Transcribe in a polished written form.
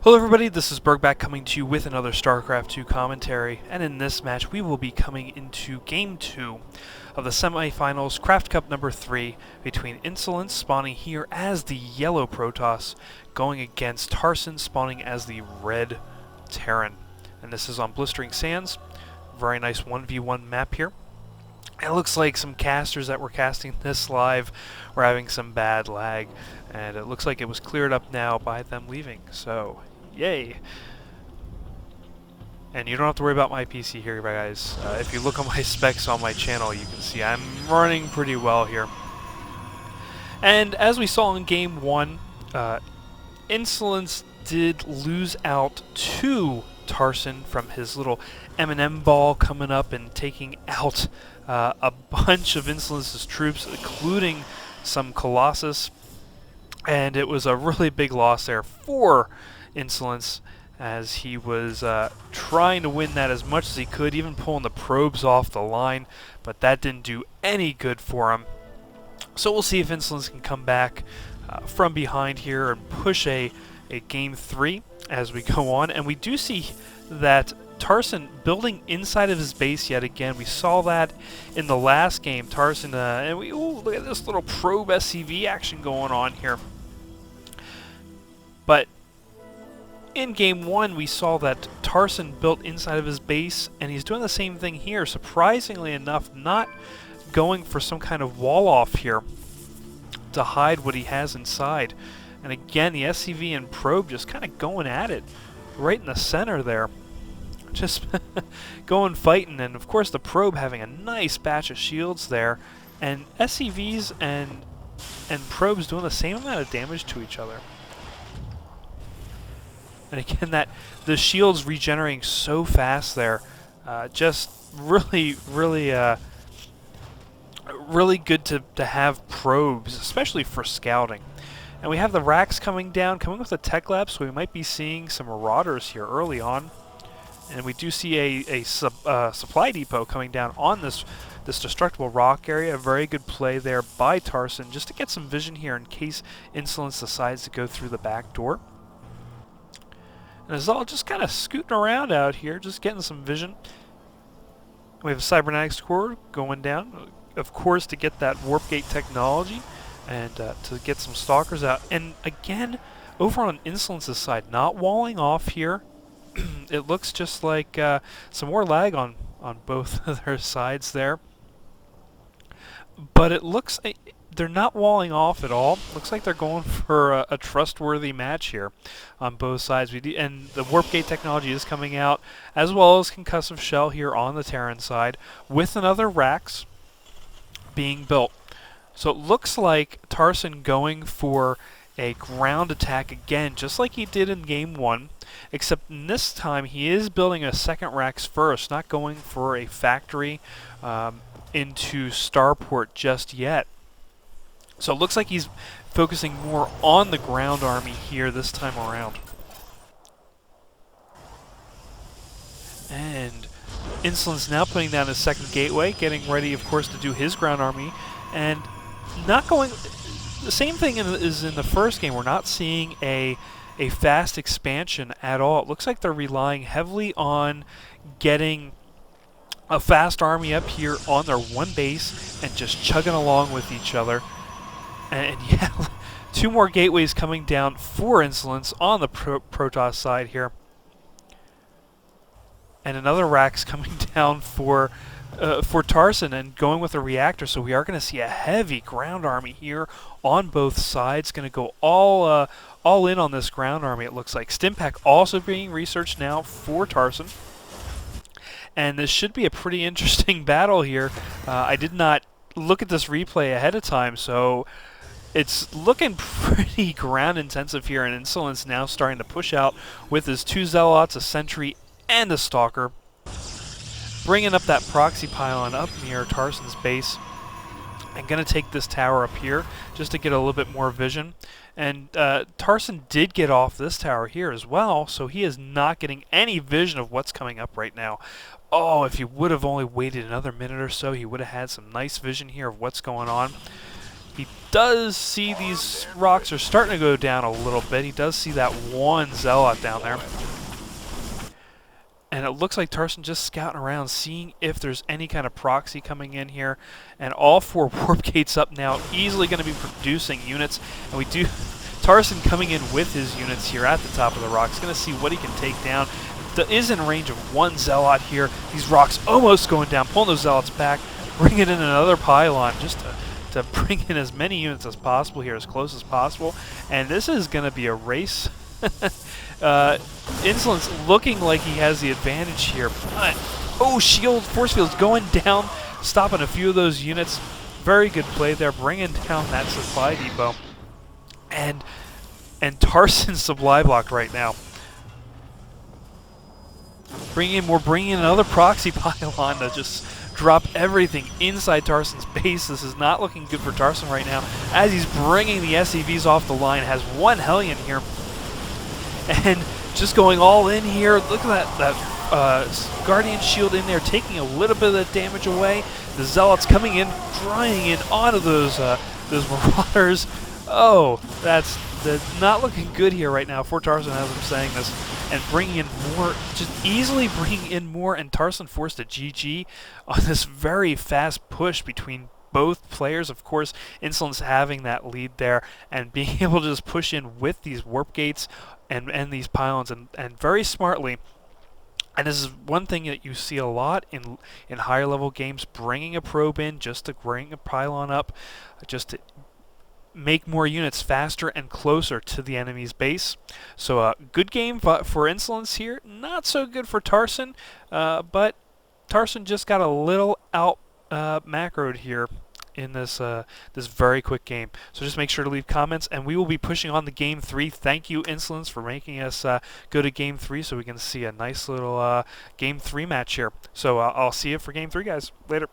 Hello everybody, this is Burgback coming to you with another Starcraft 2 commentary, and in this match we will be coming into Game 2 of the semifinals Craft Cup number 3 between iNsoLeNCE spawning here as the yellow Protoss going against Tarson spawning as the red Terran. And this is on Blistering Sands, very nice 1v1 map here. It looks like some casters that were casting this live were having some bad lag, and it looks like it was cleared up now by them leaving, so yay. And you don't have to worry about my PC here, guys. If you look on my specs on my channel, you can see I'm running pretty well here. And as we saw in Game 1, iNsoLeNCE did lose out to Tarson from his little M&M ball coming up and taking out a bunch of iNsoLeNCE's troops, including some Colossus, and it was a really big loss there for iNsoLeNCE as he was trying to win that as much as he could, even pulling the probes off the line, but that didn't do any good for him. So we'll see if iNsoLeNCE can come back from behind here and push a Game 3 as we go on. And we do see that Tarson building inside of his base yet again. We saw that in the last game. Tarson, and look at this little probe SCV action going on here. But in Game 1, we saw that Tarson built inside of his base, and he's doing the same thing here. Surprisingly enough, not going for some kind of wall off here to hide what he has inside. And again, the SCV and probe just kind of going at it right in the center there. Just going fighting, and of course the probe having a nice batch of shields there, and SCVs and probes doing the same amount of damage to each other. And again, that the shields regenerating so fast there, just really good to have probes, especially for scouting. And we have the racks coming down, coming with a tech lab, so we might be seeing some marauders here early on. And we do see a supply depot coming down on this destructible rock area. A very good play there by Tarson, just to get some vision here in case iNsoLeNCE decides to go through the back door. And it's all just kind of scooting around out here, just getting some vision. We have a cybernetics core going down, of course, to get that warp gate technology and to get some stalkers out. And again, over on iNsoLeNCE's side, not walling off here. It looks just like some more lag on both of their sides there. But it looks they're not walling off at all. Looks like they're going for a trustworthy match here on both sides. And the warp gate technology is coming out, as well as concussive shell here on the Terran side, with another Rax being built. So it looks like Tarson going for a ground attack again, just like he did in Game 1, except in this time he is building a second Rax first, not going for a factory into Starport just yet. So it looks like he's focusing more on the ground army here this time around. And iNsoLeNCE now putting down his second gateway, getting ready, of course, to do his ground army, and not going... The same thing is in the first game. We're not seeing a fast expansion at all. It looks like they're relying heavily on getting a fast army up here on their one base and just chugging along with each other. And yeah, two more gateways coming down for iNsoLeNCE on the Protoss side here. And another Rax coming down for Tarson and going with a reactor, so we are going to see a heavy ground army here on both sides. Going to go all in on this ground army, it looks like. Stimpack also being researched now for Tarson. And this should be a pretty interesting battle here. I did not look at this replay ahead of time, so it's looking pretty ground intensive here, and iNsoLeNCE now starting to push out with his two Zealots, a Sentry, and a Stalker, bringing up that proxy pylon up near Tarson's base. I'm going to take this tower up here just to get a little bit more vision. And Tarson did get off this tower here as well, so he is not getting any vision of what's coming up right now. Oh, if he would have only waited another minute or so, he would have had some nice vision here of what's going on. He does see these rocks are starting to go down a little bit. He does see that one Zealot down there. And it looks like Tarson just scouting around, seeing if there's any kind of proxy coming in here. And all 4 warp gates up now, easily going to be producing units. And we do... Tarson coming in with his units here at the top of the rocks, going to see what he can take down. Is in range of 1 Zealot here. These rocks almost going down, pulling those Zealots back, bringing in another pylon just to bring in as many units as possible here, as close as possible. And this is going to be a race. iNsoLeNCE looking like he has the advantage here, but oh, shield, force field's going down, stopping a few of those units. Very good play there, bringing down that supply depot. And Tarson's supply blocked right now. Bringing in another proxy pylon to just drop everything inside Tarson's base. This is not looking good for Tarson right now, as he's bringing the SCVs off the line. Has 1 Hellion here, and just going all in here. Look at that Guardian Shield in there, taking a little bit of the damage away. The Zealots coming in, drying in onto those Marauders. Oh, that's not looking good here right now for Tarson as I'm saying this. And bringing in more, just easily bringing in more, and Tarson forced a GG on this very fast push between both players. Of course, iNsoLeNCE having that lead there and being able to just push in with these warp gates and these pylons, and very smartly. And this is one thing that you see a lot in higher level games, bringing a probe in just to bring a pylon up, just to make more units faster and closer to the enemy's base. So good game for iNsoLeNCE here. Not so good for Tarson, but Tarson just got a little out macroed here in this this very quick game. So just make sure to leave comments, and we will be pushing on the Game 3. Thank you, iNsoLeNCE, for making us go to Game 3 so we can see a nice little Game 3 match here. So I'll see you for Game 3, guys. Later.